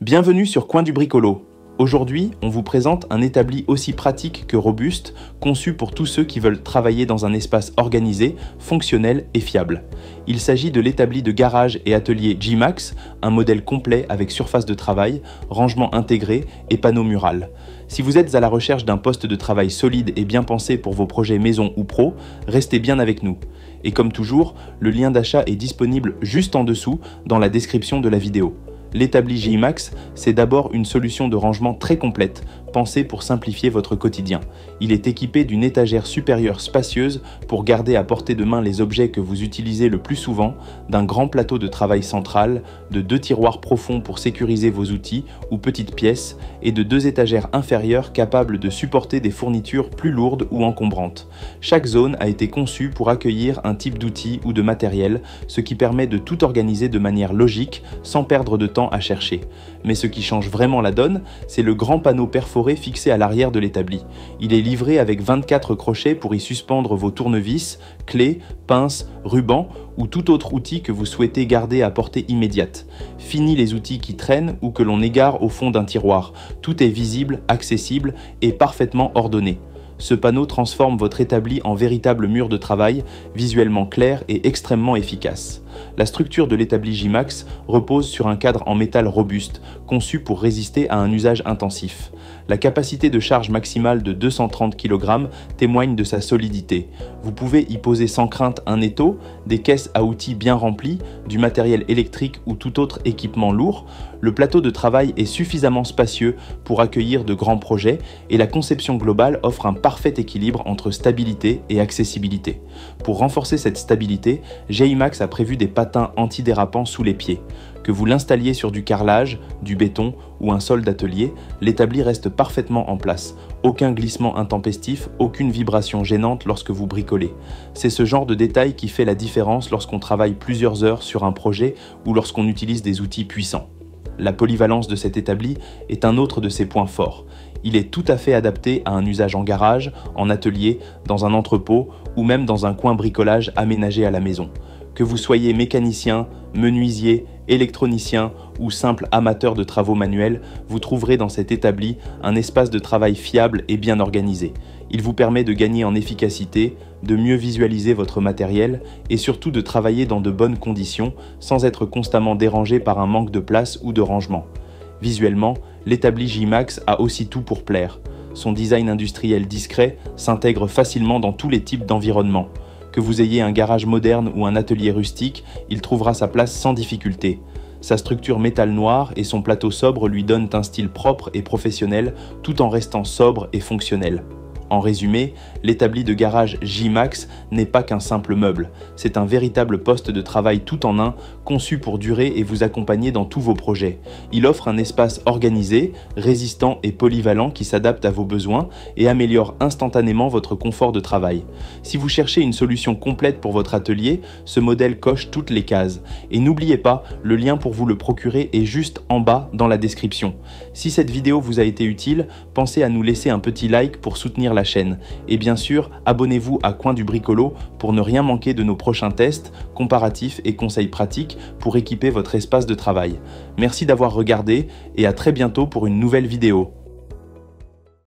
Bienvenue sur Coin du Bricolo. Aujourd'hui, on vous présente un établi aussi pratique que robuste, conçu pour tous ceux qui veulent travailler dans un espace organisé, fonctionnel et fiable. Il s'agit de l'établi de garage et atelier G-Max, un modèle complet avec surface de travail, rangement intégré et panneau mural. Si vous êtes à la recherche d'un poste de travail solide et bien pensé pour vos projets maison ou pro, restez bien avec nous. Et comme toujours, le lien d'achat est disponible juste en dessous dans la description de la vidéo. L'établi G-Max, c'est d'abord une solution de rangement très complète, pensée pour simplifier votre quotidien. Il est équipé d'une étagère supérieure spacieuse pour garder à portée de main les objets que vous utilisez le plus souvent, d'un grand plateau de travail central, de 2 tiroirs profonds pour sécuriser vos outils ou petites pièces, et de 2 étagères inférieures capables de supporter des fournitures plus lourdes ou encombrantes. Chaque zone a été conçue pour accueillir un type d'outil ou de matériel, ce qui permet de tout organiser de manière logique, sans perdre de temps à chercher. Mais ce qui change vraiment la donne, c'est le grand panneau perforé fixé à l'arrière de l'établi. Il est livré avec 24 crochets pour y suspendre vos tournevis, clés, pinces, rubans ou tout autre outil que vous souhaitez garder à portée immédiate. Fini les outils qui traînent ou que l'on égare au fond d'un tiroir. Tout est visible, accessible et parfaitement ordonné. Ce panneau transforme votre établi en véritable mur de travail, visuellement clair et extrêmement efficace. La structure de l'établi G-Max repose sur un cadre en métal robuste, conçu pour résister à un usage intensif. La capacité de charge maximale de 230 kg témoigne de sa solidité. Vous pouvez y poser sans crainte un étau, des caisses à outils bien remplies, du matériel électrique ou tout autre équipement lourd. Le plateau de travail est suffisamment spacieux pour accueillir de grands projets et la conception globale offre un parfait équilibre entre stabilité et accessibilité. Pour renforcer cette stabilité, G-Max a prévu des patins antidérapants sous les pieds. Que vous l'installiez sur du carrelage, du béton ou un sol d'atelier, l'établi reste parfaitement en place. Aucun glissement intempestif, aucune vibration gênante lorsque vous bricolez. C'est ce genre de détail qui fait la différence lorsqu'on travaille plusieurs heures sur un projet ou lorsqu'on utilise des outils puissants. La polyvalence de cet établi est un autre de ses points forts. Il est tout à fait adapté à un usage en garage, en atelier, dans un entrepôt ou même dans un coin bricolage aménagé à la maison. Que vous soyez mécanicien, menuisier, électronicien ou simple amateur de travaux manuels, vous trouverez dans cet établi un espace de travail fiable et bien organisé. Il vous permet de gagner en efficacité, de mieux visualiser votre matériel et surtout de travailler dans de bonnes conditions sans être constamment dérangé par un manque de place ou de rangement. Visuellement, l'établi G-Max a aussi tout pour plaire. Son design industriel discret s'intègre facilement dans tous les types d'environnements. Que vous ayez un garage moderne ou un atelier rustique, il trouvera sa place sans difficulté. Sa structure métal noir et son plateau sobre lui donnent un style propre et professionnel tout en restant sobre et fonctionnel. En résumé, l'établi de garage G-Max n'est pas qu'un simple meuble, c'est un véritable poste de travail tout en un, conçu pour durer et vous accompagner dans tous vos projets. Il offre un espace organisé, résistant et polyvalent qui s'adapte à vos besoins et améliore instantanément votre confort de travail. Si vous cherchez une solution complète pour votre atelier, ce modèle coche toutes les cases. Et n'oubliez pas, le lien pour vous le procurer est juste en bas dans la description. Si cette vidéo vous a été utile, pensez à nous laisser un petit like pour soutenir la chaîne. Et bien sûr, abonnez-vous à Coin du Bricolo pour ne rien manquer de nos prochains tests, comparatifs et conseils pratiques pour équiper votre espace de travail. Merci d'avoir regardé et à très bientôt pour une nouvelle vidéo.